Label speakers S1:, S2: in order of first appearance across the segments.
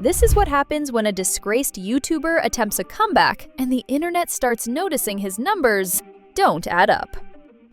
S1: This is what happens when a disgraced YouTuber attempts a comeback and the internet starts noticing his numbers don't add up.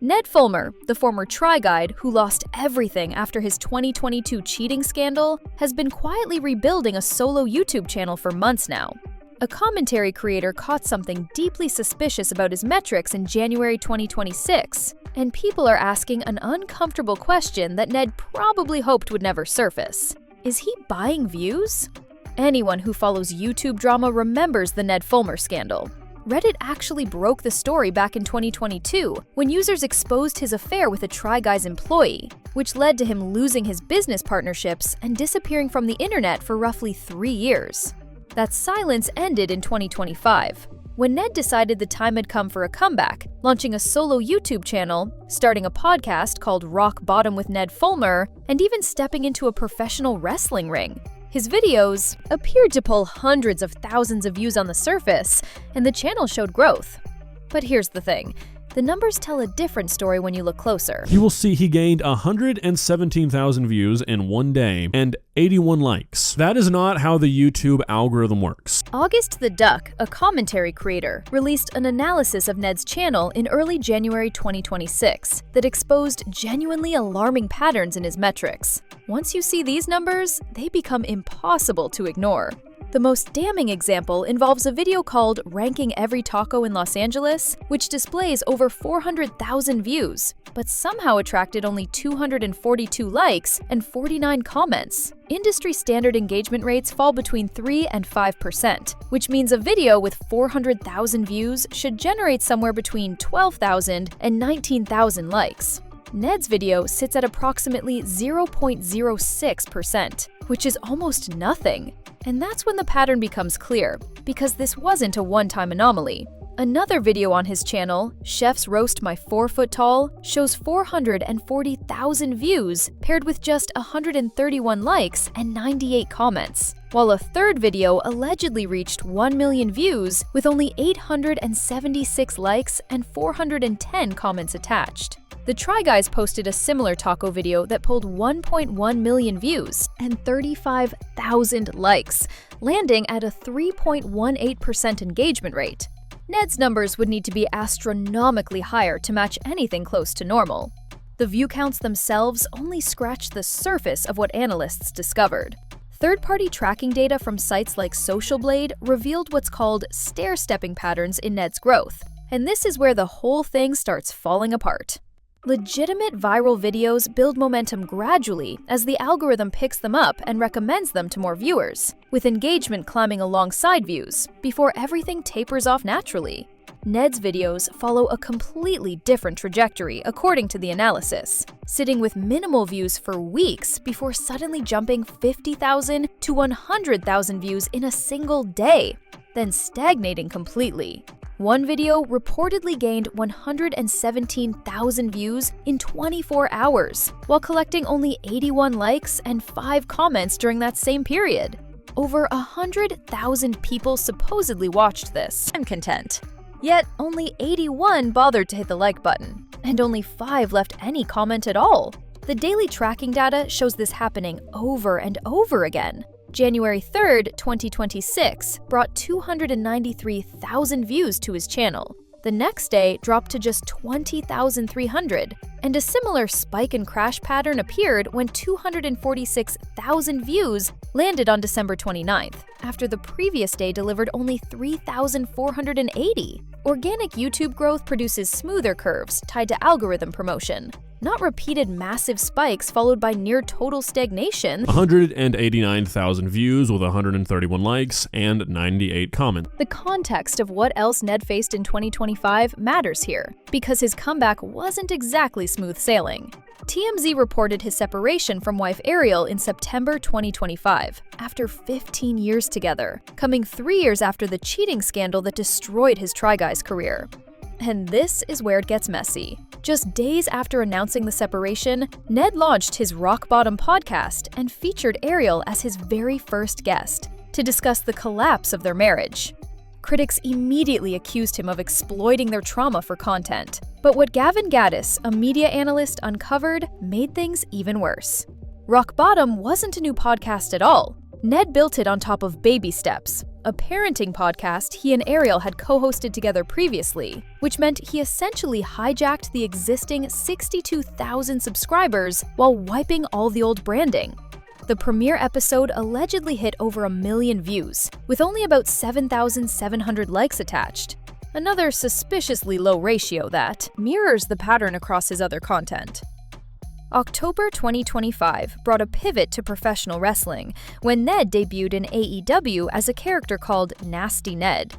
S1: Ned Fulmer, the former Try Guide who lost everything after his 2022 cheating scandal, has been quietly rebuilding a solo YouTube channel for months now. A commentary creator caught something deeply suspicious about his metrics in January 2026, and people are asking an uncomfortable question that Ned probably hoped would never surface. Is he buying views? Anyone who follows YouTube drama remembers the Ned Fulmer scandal. Reddit actually broke the story back in 2022 when users exposed his affair with a Try Guys employee, which led to him losing his business partnerships and disappearing from the internet for roughly 3 years. That silence ended in 2025, when Ned decided the time had come for a comeback, launching a solo YouTube channel, starting a podcast called Rock Bottom with Ned Fulmer, and even stepping into a professional wrestling ring. His videos appeared to pull hundreds of thousands of views on the surface, and the channel showed growth. But here's the thing. The numbers tell a different story when you look closer.
S2: You will see he gained 117,000 views in one day and 81 likes. That is not how the YouTube algorithm works.
S1: August the Duck, a commentary creator, released an analysis of Ned's channel in early January 2026 that exposed genuinely alarming patterns in his metrics. Once you see these numbers, they become impossible to ignore. The most damning example involves a video called Ranking Every Taco in Los Angeles, which displays over 400,000 views, but somehow attracted only 242 likes and 49 comments. Industry standard engagement rates fall between 3 and 5%, which means a video with 400,000 views should generate somewhere between 12,000 and 19,000 likes. Ned's video sits at approximately 0.06%, which is almost nothing. And that's when the pattern becomes clear, because this wasn't a one-time anomaly. Another video on his channel, Chefs Roast My 4-Foot Tall, shows 440,000 views paired with just 131 likes and 98 comments, while a third video allegedly reached 1 million views with only 876 likes and 410 comments attached. The Try Guys posted a similar taco video that pulled 1.1 million views and 35,000 likes, landing at a 3.18% engagement rate. Ned's numbers would need to be astronomically higher to match anything close to normal. The view counts themselves only scratch the surface of what analysts discovered. Third-party tracking data from sites like Social Blade revealed what's called stair-stepping patterns in Ned's growth, and this is where the whole thing starts falling apart. Legitimate viral videos build momentum gradually as the algorithm picks them up and recommends them to more viewers, with engagement climbing alongside views, before everything tapers off naturally. Ned's videos follow a completely different trajectory according to the analysis, sitting with minimal views for weeks before suddenly jumping 50,000 to 100,000 views in a single day, then stagnating completely. One video reportedly gained 117,000 views in 24 hours, while collecting only 81 likes and 5 comments during that same period. Over 100,000 people supposedly watched this. I'm content. Yet, only 81 bothered to hit the like button, and only 5 left any comment at all. The daily tracking data shows this happening over and over again. January 3rd, 2026 brought 293,000 views to his channel. The next day dropped to just 20,300, and a similar spike and crash pattern appeared when 246,000 views landed on December 29th, after the previous day delivered only 3,480. Organic YouTube growth produces smoother curves tied to algorithm promotion, not repeated massive spikes followed by near total stagnation.
S2: 189,000 views with 131 likes and 98 comments.
S1: The context of what else Ned faced in 2025 matters here, because his comeback wasn't exactly smooth sailing. TMZ reported his separation from wife Ariel in September 2025, after 15 years together, coming 3 years after the cheating scandal that destroyed his Try Guys career. And this is where it gets messy. Just days after announcing the separation, Ned launched his Rock Bottom podcast and featured Ariel as his very first guest to discuss the collapse of their marriage. Critics immediately accused him of exploiting their trauma for content. But what Gavin Gaddis, a media analyst, uncovered made things even worse. Rock Bottom wasn't a new podcast at all. Ned built it on top of Baby Steps, a parenting podcast he and Ariel had co-hosted together previously, which meant he essentially hijacked the existing 62,000 subscribers while wiping all the old branding. The premiere episode allegedly hit over 1 million views, with only about 7,700 likes attached. Another suspiciously low ratio that mirrors the pattern across his other content. October 2025 brought a pivot to professional wrestling when Ned debuted in AEW as a character called Nasty Ned.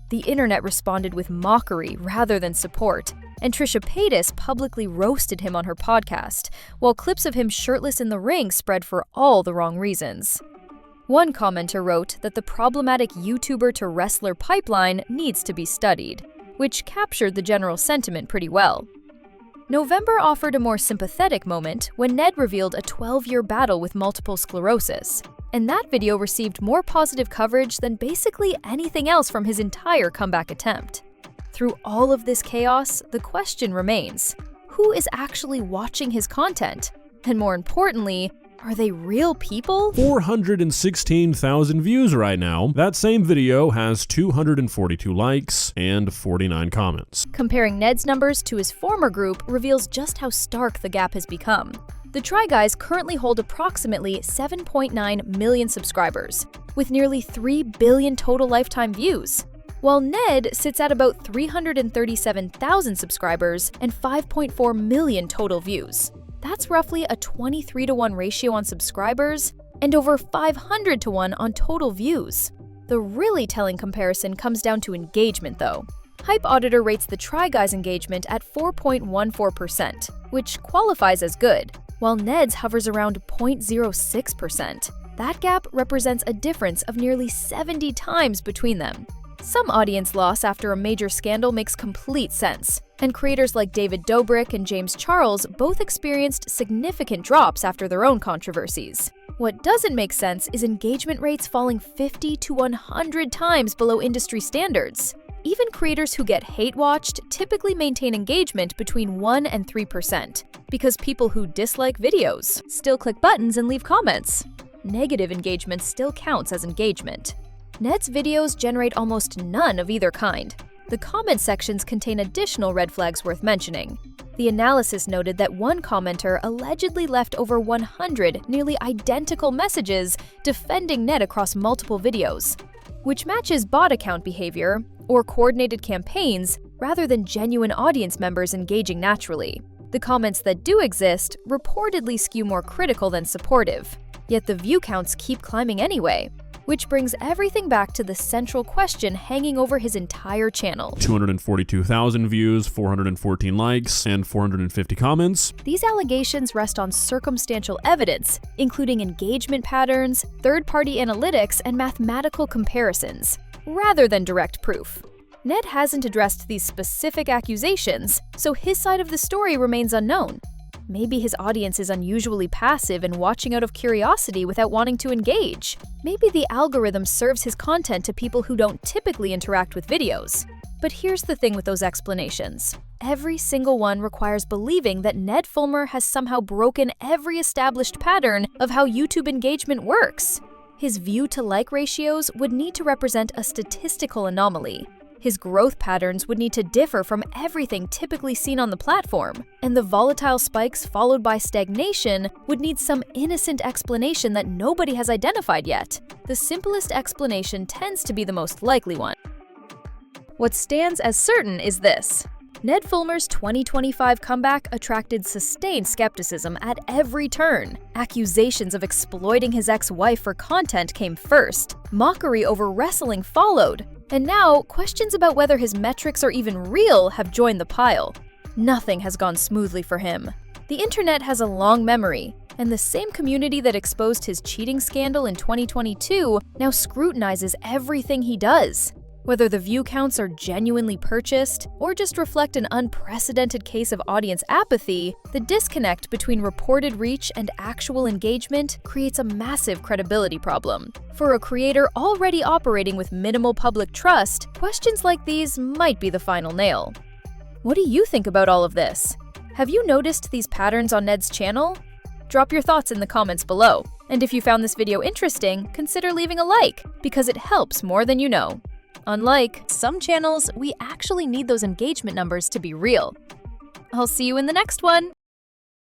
S1: The internet responded with mockery rather than support, and Trisha Paytas publicly roasted him on her podcast, while clips of him shirtless in the ring spread for all the wrong reasons. One commenter wrote that the problematic YouTuber to wrestler pipeline needs to be studied, which captured the general sentiment pretty well. November offered a more sympathetic moment when Ned revealed a 12-year battle with multiple sclerosis, and that video received more positive coverage than basically anything else from his entire comeback attempt. Through all of this chaos, the question remains: who is actually watching his content? And more importantly, are they real people?
S2: 416,000 views right now. That same video has 242 likes and 49 comments.
S1: Comparing Ned's numbers to his former group reveals just how stark the gap has become. The Try Guys currently hold approximately 7.9 million subscribers, with nearly 3 billion total lifetime views, while Ned sits at about 337,000 subscribers and 5.4 million total views. That's roughly a 23-to-1 ratio on subscribers and over 500-to-1 on total views. The really telling comparison comes down to engagement, though. Hype Auditor rates the Try Guys engagement at 4.14%, which qualifies as good, while Ned's hovers around 0.06%. That gap represents a difference of nearly 70 times between them. Some audience loss after a major scandal makes complete sense, and creators like David Dobrik and James Charles both experienced significant drops after their own controversies. What doesn't make sense is engagement rates falling 50 to 100 times below industry standards. Even creators who get hate-watched typically maintain engagement between 1 and 3%, because people who dislike videos still click buttons and leave comments. Negative engagement still counts as engagement. Ned's videos generate almost none of either kind. The comment sections contain additional red flags worth mentioning. The analysis noted that one commenter allegedly left over 100 nearly identical messages defending Ned across multiple videos, which matches bot account behavior or coordinated campaigns rather than genuine audience members engaging naturally. The comments that do exist reportedly skew more critical than supportive, yet the view counts keep climbing anyway. Which brings everything back to the central question hanging over his entire channel.
S2: 242,000 views, 414 likes, and 450 comments.
S1: These allegations rest on circumstantial evidence, including engagement patterns, third-party analytics, and mathematical comparisons, rather than direct proof. Ned hasn't addressed these specific accusations, so his side of the story remains unknown. Maybe his audience is unusually passive and watching out of curiosity without wanting to engage. Maybe the algorithm serves his content to people who don't typically interact with videos. But here's the thing with those explanations. Every single one requires believing that Ned Fulmer has somehow broken every established pattern of how YouTube engagement works. His view-to-like ratios would need to represent a statistical anomaly. His growth patterns would need to differ from everything typically seen on the platform, and the volatile spikes followed by stagnation would need some innocent explanation that nobody has identified yet. The simplest explanation tends to be the most likely one. What stands as certain is this: Ned Fulmer's 2025 comeback attracted sustained skepticism at every turn. Accusations of exploiting his ex-wife for content came first, mockery over wrestling followed, and now questions about whether his metrics are even real have joined the pile. Nothing has gone smoothly for him. The internet has a long memory, and the same community that exposed his cheating scandal in 2022 now scrutinizes everything he does. Whether the view counts are genuinely purchased or just reflect an unprecedented case of audience apathy, the disconnect between reported reach and actual engagement creates a massive credibility problem. For a creator already operating with minimal public trust, questions like these might be the final nail. What do you think about all of this? Have you noticed these patterns on Ned's channel? Drop your thoughts in the comments below. And if you found this video interesting, consider leaving a like, because it helps more than you know. Unlike some channels, we actually need those engagement numbers to be real. I'll see you in the next one!